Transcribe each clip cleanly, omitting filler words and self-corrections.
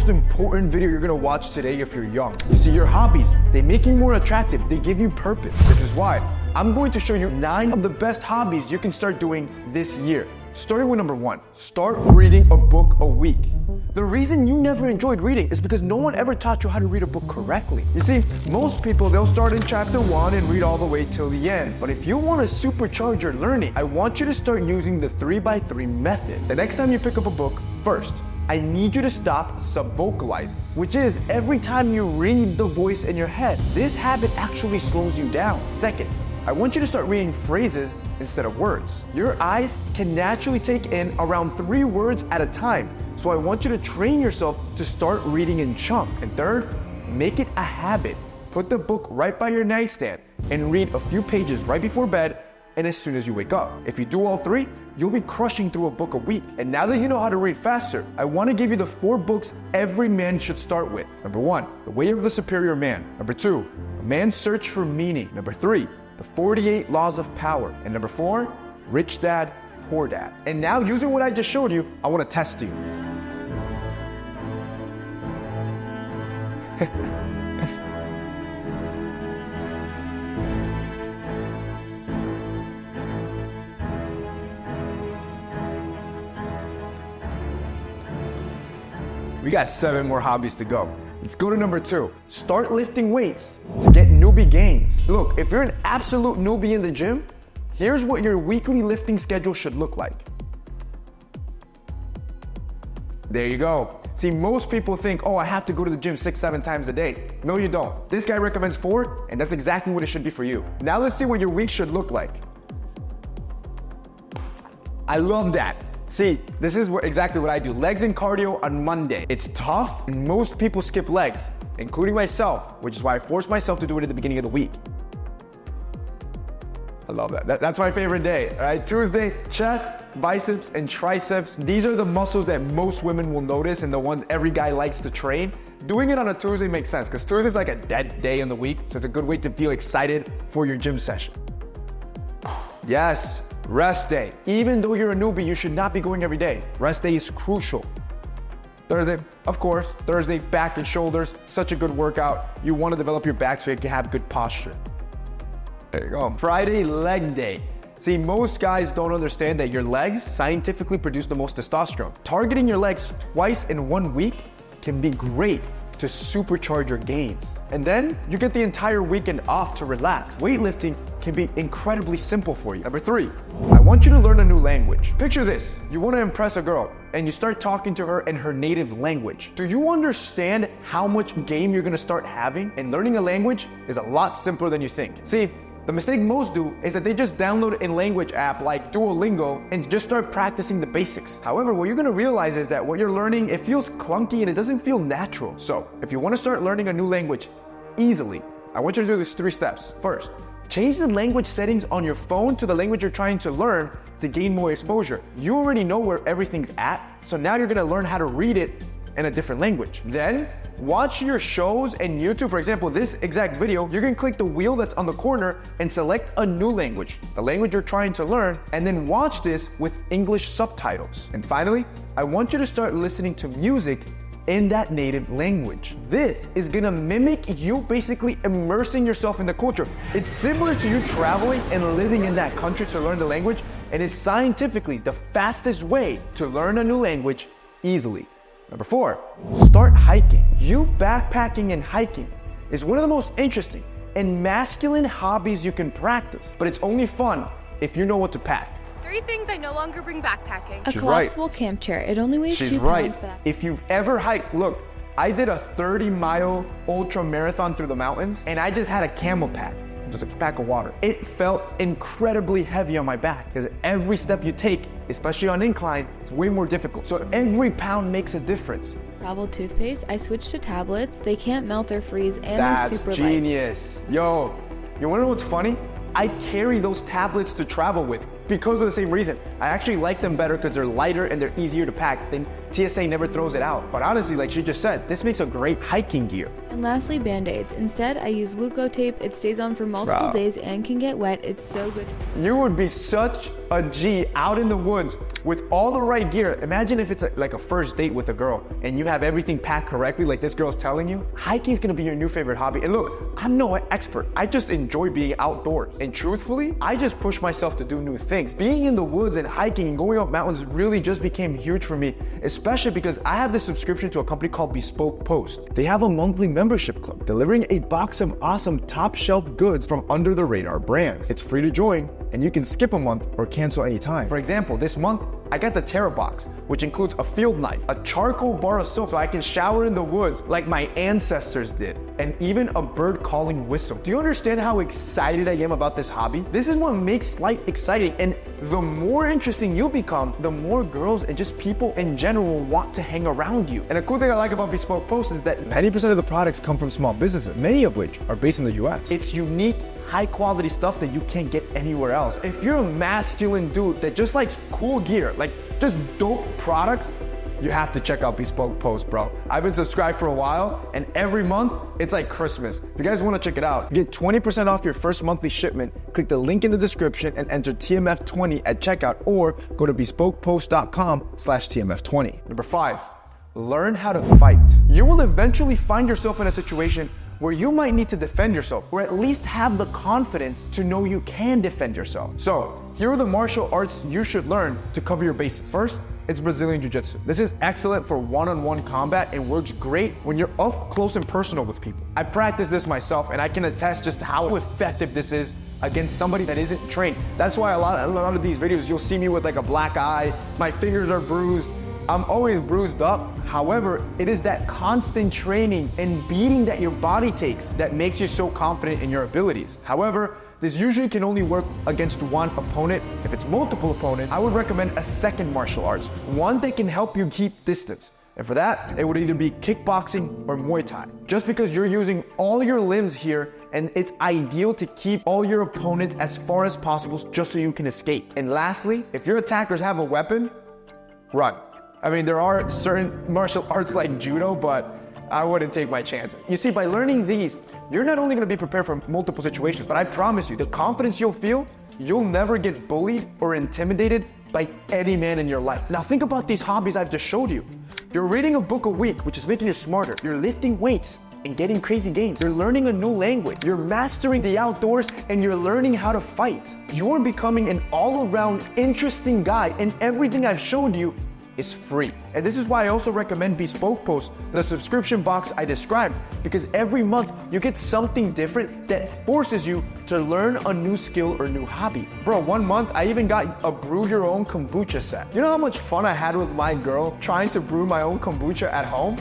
most important video you're gonna watch today if you're young. You see, your hobbies, they make you more attractive. They give you purpose. This is why I'm going to show you 9 of the best hobbies you can start doing this year. Starting with number 1, start reading a book a week. The reason you never enjoyed reading is because no one ever taught you how to read a book correctly. You see, most people, they'll start in chapter 1 and read all the way till the end. But if you want to supercharge your learning, I want you to start using the 3x3 method. The next time you pick up a book, first, I need you to stop sub-vocalizing, which is every time you read the voice in your head. This habit actually slows you down. Second, I want you to start reading phrases instead of words. Your eyes can naturally take in around 3 words at a time. So I want you to train yourself to start reading in chunks. And third, make it a habit. Put the book right by your nightstand and read a few pages right before bed and as soon as you wake up. If you do all 3, you'll be crushing through a book a week. And now that you know how to read faster, I want to give you the 4 books every man should start with. Number 1, The Way of the Superior Man. Number 2, A Man's Search for Meaning. Number 3, The 48 Laws of Power. And number 4, Rich Dad, Poor Dad. And now, using what I just showed you, I want to test you. We got 7 more hobbies to go. Let's go to number 2. Start lifting weights to get newbie gains. Look, if you're an absolute newbie in the gym, here's what your weekly lifting schedule should look like. There you go. See, most people think, oh, I have to go to the gym 6-7 times a day. No, you don't. This guy recommends 4, and that's exactly what it should be for you. Now let's see what your week should look like. I love that. See, this is exactly what I do. Legs and cardio on Monday. It's tough, and most people skip legs, including myself, which is why I force myself to do it at the beginning of the week. I love that. That's my favorite day, all right? Tuesday, chest, biceps, and triceps. These are the muscles that most women will notice and the ones every guy likes to train. Doing it on a Tuesday makes sense because Tuesday is like a dead day in the week, so it's a good way to feel excited for your gym session. Yes, rest day. Even though you're a newbie, you should not be going every day. Rest day is crucial. Thursday, of course, Thursday, back and shoulders, such a good workout. You want to develop your back so you can have good posture. There you go. Friday, leg day. See, most guys don't understand that your legs scientifically produce the most testosterone. Targeting your legs twice in 1 week can be great to supercharge your gains. And then you get the entire weekend off to relax. Weightlifting can be incredibly simple for you. Number 3, I want you to learn a new language. Picture this, you want to impress a girl and you start talking to her in her native language. Do you understand how much game you're going to start having? And learning a language is a lot simpler than you think. See, the mistake most do is that they just download a language app like Duolingo and just start practicing the basics. However, what you're gonna realize is that what you're learning, it feels clunky and it doesn't feel natural. So if you wanna start learning a new language easily, I want you to do these 3 steps. First, change the language settings on your phone to the language you're trying to learn to gain more exposure. You already know where everything's at, so now you're gonna learn how to read it in a different language. Then watch your shows and YouTube. For example, this exact video, you can click the wheel that's on the corner and select a new language, the language you're trying to learn, and then watch this with English subtitles. And finally, I want you to start listening to music in that native language. This is gonna mimic you basically immersing yourself in the culture. It's similar to you traveling and living in that country to learn the language, and is scientifically the fastest way to learn a new language easily. Number 4, start hiking. You backpacking and hiking is one of the most interesting and masculine hobbies you can practice, but it's only fun if you know what to pack. 3 things I no longer bring backpacking. A collapsible camp chair. It only weighs 2 She's pounds. right. But If you've ever hiked, look, I did a 30-mile ultra marathon through the mountains and I just had a camel pack, just a pack of water. It felt incredibly heavy on my back because every step you take, especially on incline, it's way more difficult. So every pound makes a difference. travel toothpaste, I switched to tablets. They can't melt or freeze, and they're super light. That's genius. Yo, you wanna know what's funny? I carry those tablets to travel with because of the same reason. I actually like them better because they're lighter and they're easier to pack. Then TSA never throws it out. But honestly, like she just said, this makes a great hiking gear. And lastly, Band-Aids. Instead, I use Leuko tape. It stays on for multiple days and can get wet. It's so good. You would be such a G out in the woods With all the right gear, imagine if it's like a first date with a girl and you have everything packed correctly like this girl's telling you, hiking is gonna be your new favorite hobby. And look, I'm no expert. I just enjoy being outdoors. And truthfully, I just push myself to do new things. Being in the woods and hiking and going up mountains really just became huge for me, especially because I have this subscription to a company called Bespoke Post. They have a monthly membership club delivering a box of awesome top shelf goods from under the radar brands. It's free to join and you can skip a month or cancel anytime. For example, this month, I got the Terra box, which includes a field knife, a charcoal bar of soap so I can shower in the woods like my ancestors did, and even a bird calling whistle. Do you understand how excited I am about this hobby? This is what makes life exciting, and the more interesting you become, the more girls and just people in general want to hang around you. And a cool thing I like about Bespoke Post is that 90% of the products come from small businesses, many of which are based in the US. It's unique, high quality stuff that you can't get anywhere else. If you're a masculine dude that just likes cool gear, like just dope products, you have to check out Bespoke Post, bro. I've been subscribed for a while, and every month, it's like Christmas. If you guys wanna check it out, get 20% off your first monthly shipment. Click the link in the description and enter TMF20 at checkout, or go to bespokepost.com/TMF20. Number 5, learn how to fight. You will eventually find yourself in a situation where you might need to defend yourself, or at least have the confidence to know you can defend yourself. So, here are the martial arts you should learn to cover your bases. First, it's Brazilian Jiu-Jitsu. This is excellent for one-on-one combat and works great when you're up close and personal with people. I practice this myself and I can attest just how effective this is against somebody that isn't trained. That's why a lot of these videos, you'll see me with like a black eye, my fingers are bruised, I'm always bruised up. However, it is that constant training and beating that your body takes that makes you so confident in your abilities. However, this usually can only work against one opponent. If it's multiple opponents, I would recommend a second martial arts, one that can help you keep distance. And for that, it would either be kickboxing or Muay Thai. Just because you're using all your limbs here, and it's ideal to keep all your opponents as far as possible just so you can escape. And lastly, if your attackers have a weapon, run. I mean, there are certain martial arts like judo, but I wouldn't take my chances. You see, by learning these, you're not only gonna be prepared for multiple situations, but I promise you, the confidence you'll feel, you'll never get bullied or intimidated by any man in your life. Now think about these hobbies I've just showed you. You're reading a book a week, which is making you smarter. You're lifting weights and getting crazy gains. You're learning a new language. You're mastering the outdoors, and you're learning how to fight. You're becoming an all-around interesting guy, and everything I've shown you is free. And this is why I also recommend Bespoke Post, the subscription box I described, because every month you get something different that forces you to learn a new skill or new hobby. Bro, one month I even got a brew your own kombucha set. You know how much fun I had with my girl trying to brew my own kombucha at home?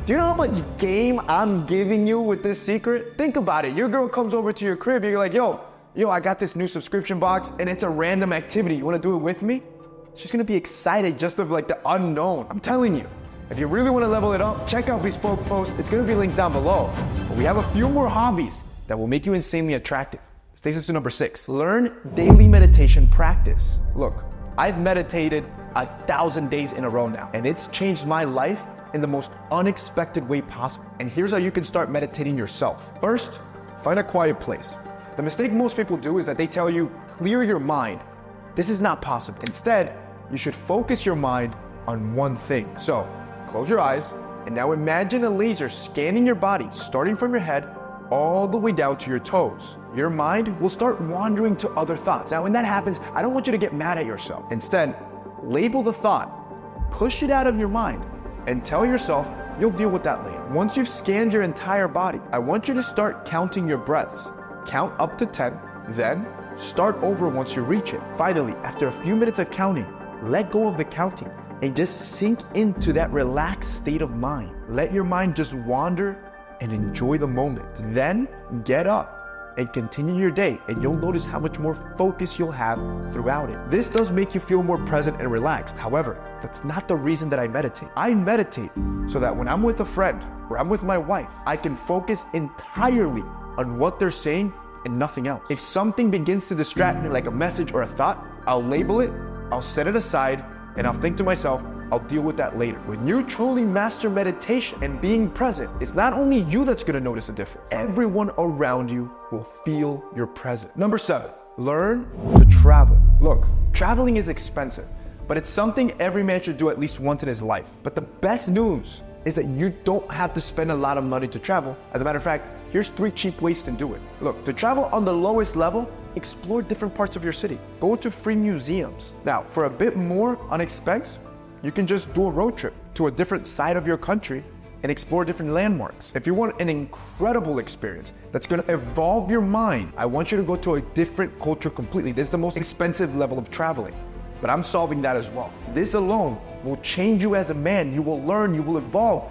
Do you know how much game I'm giving you with this secret? Think about it. Your girl comes over to your crib, you're like, yo, I got this new subscription box and it's a random activity. You wanna do it with me? She's gonna be excited just of like the unknown. I'm telling you, if you really wanna level it up, check out Bespoke Post. It's gonna be linked down below. But we have a few more hobbies that will make you insanely attractive. This takes us to number 6. Learn daily meditation practice. Look, I've meditated 1,000 days in a row now, and it's changed my life in the most unexpected way possible. And here's how you can start meditating yourself. First, find a quiet place. The mistake most people do is that they tell you, clear your mind. This is not possible. Instead, you should focus your mind on one thing. So, close your eyes, and now imagine a laser scanning your body, starting from your head all the way down to your toes. Your mind will start wandering to other thoughts. Now, when that happens, I don't want you to get mad at yourself. Instead, label the thought, push it out of your mind, and tell yourself you'll deal with that later. Once you've scanned your entire body, I want you to start counting your breaths. Count up to 10, then start over once you reach it. Finally, after a few minutes of counting, let go of the counting and just sink into that relaxed state of mind. Let your mind just wander and enjoy the moment. Then get up and continue your day, and you'll notice how much more focus you'll have throughout it. This does make you feel more present and relaxed. However, that's not the reason that I meditate. I meditate so that when I'm with a friend or I'm with my wife, I can focus entirely on what they're saying and nothing else. If something begins to distract me, like a message or a thought, I'll label it, I'll set it aside, and I'll think to myself, I'll deal with that later. When you truly master meditation and being present, it's not only you that's gonna notice a difference. Everyone around you will feel your presence. Number 7, learn to travel. Look, traveling is expensive, but it's something every man should do at least once in his life. But the best news is that you don't have to spend a lot of money to travel. As a matter of fact, here's 3 cheap ways to do it. Look, to travel on the lowest level, explore different parts of your city. Go to free museums. Now, for a bit more on expense, you can just do a road trip to a different side of your country and explore different landmarks. If you want an incredible experience that's gonna evolve your mind, I want you to go to a different culture completely. This is the most expensive level of traveling, but I'm solving that as well. This alone will change you as a man. You will learn, you will evolve.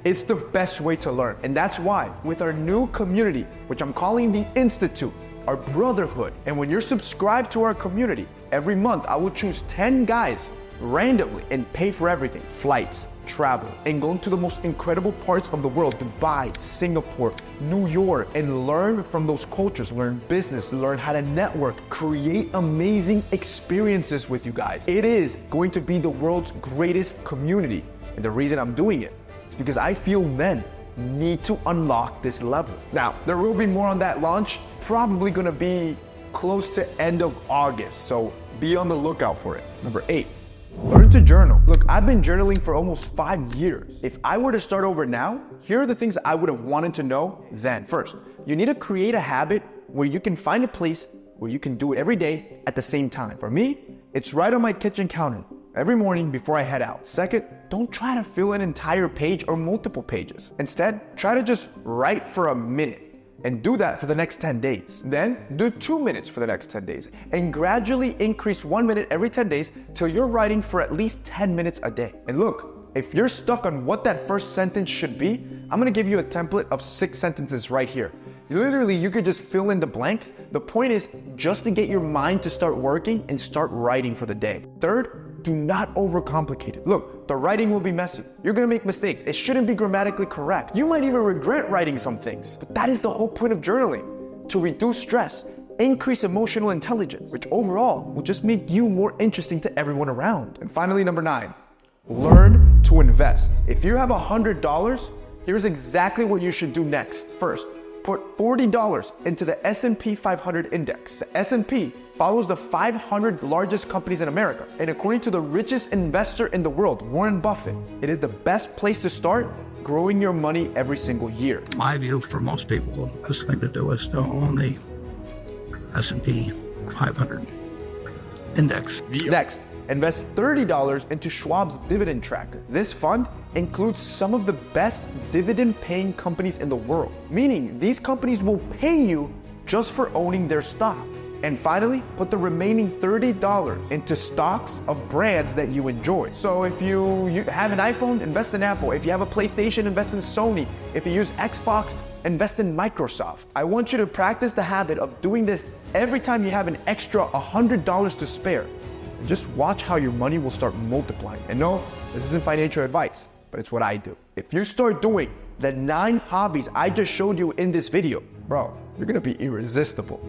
It's the best way to learn. And that's why with our new community, which I'm calling the Institute, our brotherhood, and when you're subscribed to our community, every month I will choose 10 guys randomly and pay for everything. Flights, travel, and go to the most incredible parts of the world, Dubai, Singapore, New York, and learn from those cultures, learn business, learn how to network, create amazing experiences with you guys. It is going to be the world's greatest community. And the reason I'm doing it is because I feel men need to unlock this level. Now, there will be more on that launch, probably gonna be close to end of August, so be on the lookout for it. Number 8. Learn to journal. Look, I've been journaling for almost 5 years. If I were to start over now, here are the things I would have wanted to know then. First, you need to create a habit where you can find a place where you can do it every day at the same time. For me, it's right on my kitchen counter every morning before I head out. Second, don't try to fill an entire page or multiple pages. Instead, try to just write for a minute. And do that for the next 10 days. Then do 2 minutes for the next 10 days and gradually increase 1 minute every 10 days till you're writing for at least 10 minutes a day. And look, if you're stuck on what that first sentence should be, I'm gonna give you a template of 6 sentences right here. Literally, you could just fill in the blanks. The point is just to get your mind to start working and start writing for the day. Third, do not overcomplicate it. Look, the writing will be messy. You're gonna make mistakes. It shouldn't be grammatically correct. You might even regret writing some things. But that is the whole point of journaling, to reduce stress, increase emotional intelligence, which overall will just make you more interesting to everyone around. And finally, number 9, learn to invest. If you have $100, here's exactly what you should do next. First, put $40 into the S&P 500 index. The S&P follows the 500 largest companies in America. And according to the richest investor in the world, Warren Buffett, it is the best place to start growing your money every single year. My view for most people, the best thing to do is to own the S&P 500 index. Next, invest $30 into Schwab's dividend tracker. This fund includes some of the best dividend-paying companies in the world, meaning these companies will pay you just for owning their stock. And finally, put the remaining $30 into stocks of brands that you enjoy. So if you have an iPhone, invest in Apple. If you have a PlayStation, invest in Sony. If you use Xbox, invest in Microsoft. I want you to practice the habit of doing this every time you have an extra $100 to spare. And just watch how your money will start multiplying. And no, this isn't financial advice, but it's what I do. If you start doing the 9 hobbies I just showed you in this video, bro, you're gonna be irresistible.